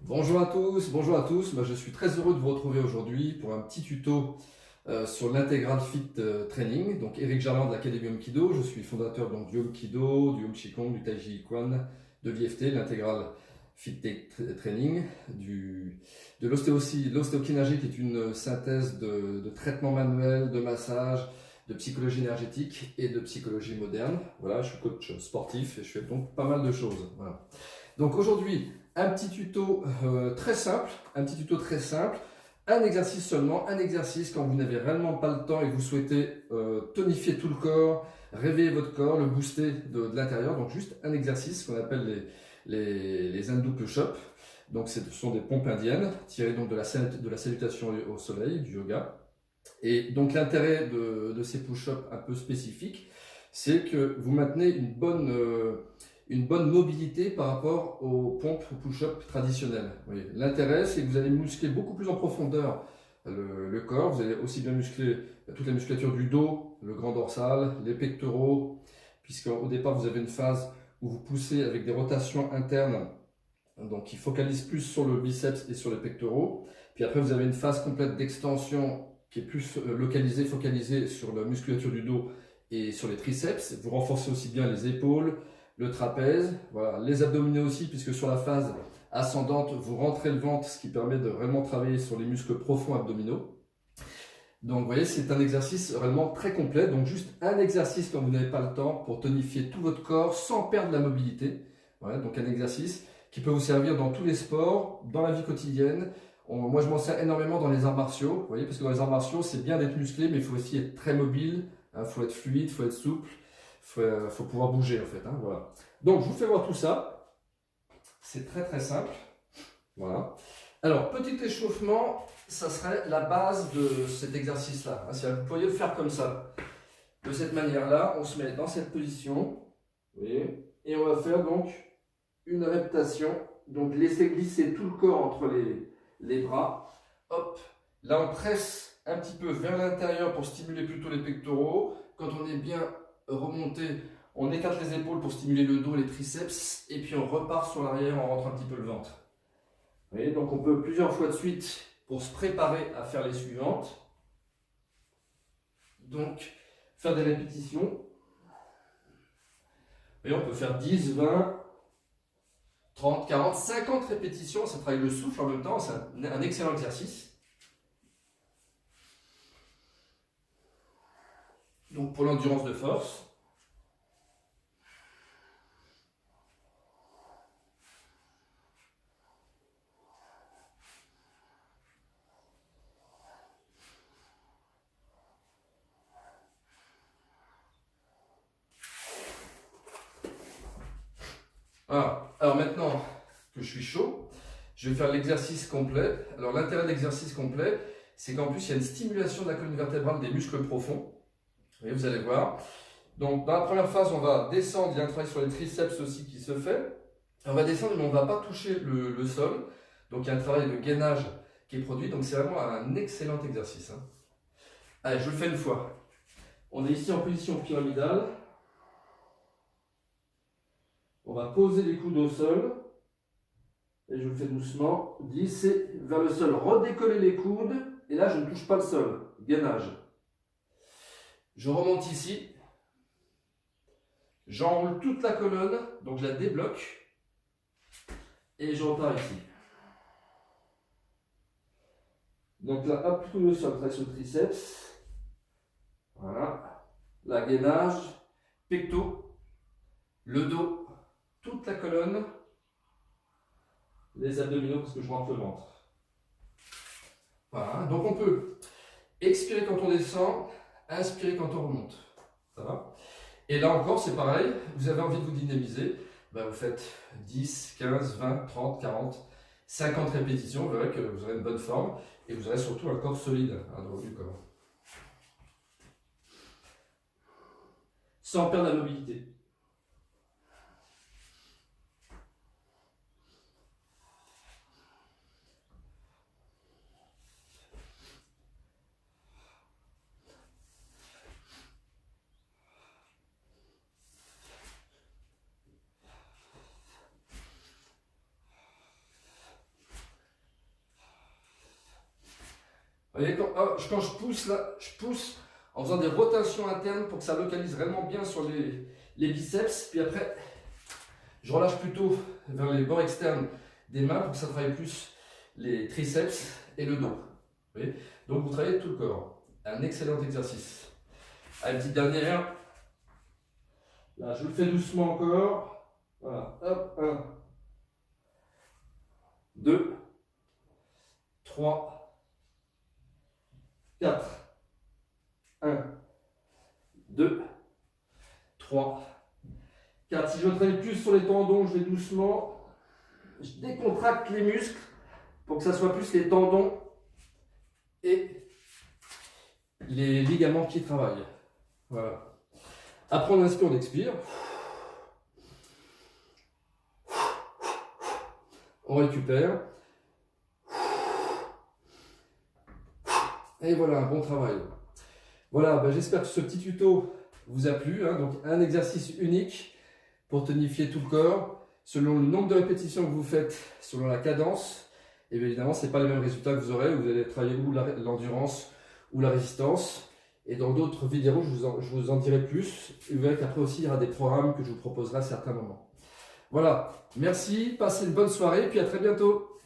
Bonjour à tous, bonjour à tous. Je suis très heureux de vous retrouver aujourd'hui pour un petit tuto sur l'Integral Fit Training. Donc Eric Jarland de l'Académie Home Kido. Je suis fondateur donc, du Home Kido, du Home Qigong, du Tai Chi Quan, de l'IFT, l'Integral Fit Training, de l'ostéokinésie qui est une synthèse de traitement manuel, de massage, de psychologie énergétique et de psychologie moderne. Voilà, je suis coach sportif et je fais donc pas mal de choses. Voilà. Donc aujourd'hui, un petit tuto très simple, un exercice seulement, un exercice quand vous n'avez réellement pas le temps et que vous souhaitez tonifier tout le corps, réveiller votre corps, le booster de l'intérieur. Donc juste un exercice qu'on appelle les Hindu push-up. Donc ce sont des pompes indiennes tirées donc de la salutation au soleil, du yoga. Et donc l'intérêt de ces push-ups un peu spécifiques, c'est que vous maintenez une bonne mobilité par rapport aux pompes push-up traditionnelles. Oui. L'intérêt, c'est que vous allez muscler beaucoup plus en profondeur le corps. Vous allez aussi bien muscler toute la musculature du dos, le grand dorsal, les pectoraux, puisqu'au départ, vous avez une phase où vous poussez avec des rotations internes, donc qui focalisent plus sur le biceps et sur les pectoraux. Puis après, vous avez une phase complète d'extension qui est plus localisée, focalisée sur la musculature du dos et sur les triceps. Vous renforcez aussi bien les épaules, le trapèze, voilà, les abdominaux aussi, puisque sur la phase ascendante, vous rentrez le ventre, ce qui permet de vraiment travailler sur les muscles profonds abdominaux. Donc vous voyez, c'est un exercice vraiment très complet. Donc juste un exercice quand vous n'avez pas le temps pour tonifier tout votre corps sans perdre la mobilité. Voilà, donc un exercice qui peut vous servir dans tous les sports, dans la vie quotidienne. Moi, je m'en sers énormément dans les arts martiaux, vous voyez, parce que dans les arts martiaux, c'est bien d'être musclé, mais il faut aussi être très mobile, il faut être fluide, il faut être souple, il faut pouvoir bouger en fait. Voilà. Donc, je vous fais voir tout ça. C'est très très simple. Voilà. Alors, petit échauffement, ça serait la base de cet exercice-là. Vous pourriez le faire comme ça. De cette manière-là, on se met dans cette position, vous voyez, et on va faire donc une répétition. Donc, laissez glisser tout le corps entre les bras. Hop. Là, on presse un petit peu vers l'intérieur pour stimuler plutôt les pectoraux. Quand on est bien remonté, on écarte les épaules pour stimuler le dos, les triceps. Et puis, on repart sur l'arrière, on rentre un petit peu le ventre. Vous voyez, donc on peut plusieurs fois de suite pour se préparer à faire les suivantes. Donc, faire des répétitions. Et on peut faire 10, 20, 30, 40, 50 répétitions. Ça travaille le souffle en même temps. C'est un excellent exercice. Donc, pour l'endurance de force. Voilà. Alors maintenant que je suis chaud, je vais faire l'exercice complet. Alors l'intérêt de l'exercice complet, c'est qu'en plus il y a une stimulation de la colonne vertébrale des muscles profonds. Et vous allez voir. Donc dans la première phase, on va descendre, il y a un travail sur les triceps aussi qui se fait. On va descendre mais on ne va pas toucher le sol. Donc il y a un travail de gainage qui est produit. Donc c'est vraiment un excellent exercice. Allez, je le fais une fois. On est ici en position pyramidale. On va poser les coudes au sol. Et je le fais doucement. Glisser vers le sol. Redécoller les coudes. Et là, je ne touche pas le sol. Gainage. Je remonte ici. J'enroule toute la colonne. Donc, je la débloque. Et je repars ici. Donc là, hop, tout le sol. Traction de triceps. Voilà. La gainage. Pecto. Le dos. Toute la colonne. Les abdominaux parce que je rentre le ventre. Voilà, donc on peut expirer quand on descend, inspirer quand on remonte. Ça va? Et là encore, c'est pareil, vous avez envie de vous dynamiser, vous faites 10, 15, 20, 30, 40, 50 répétitions, vous verrez que vous aurez une bonne forme et vous aurez surtout un corps solide dans le haut du corps. Sans perdre la mobilité. Vous voyez, quand je pousse là, je pousse en faisant des rotations internes pour que ça localise vraiment bien sur les biceps. Puis après, je relâche plutôt vers les bords externes des mains pour que ça travaille plus les triceps et le dos. Vous voyez, donc vous travaillez tout le corps. Un excellent exercice. Allez, petite dernière. Là, je le fais doucement encore. Voilà, hop, 1, 2, 3, 4. 1, 2, 3, 4. Si je travaille plus sur les tendons, je vais doucement. Je décontracte les muscles pour que ça soit plus les tendons et les ligaments qui travaillent. Voilà. Après on inspire, on expire. On récupère. Et voilà, un bon travail. Voilà, ben j'espère que ce petit tuto vous a plu. Donc un exercice unique pour tonifier tout le corps. Selon le nombre de répétitions que vous faites, selon la cadence, et bien évidemment, ce n'est pas les mêmes résultats que vous aurez. Vous allez travailler ou l'endurance ou la résistance. Et dans d'autres vidéos, je vous en dirai plus. Et vous verrez qu'après aussi, il y aura des programmes que je vous proposerai à certains moments. Voilà, merci, passez une bonne soirée, puis à très bientôt.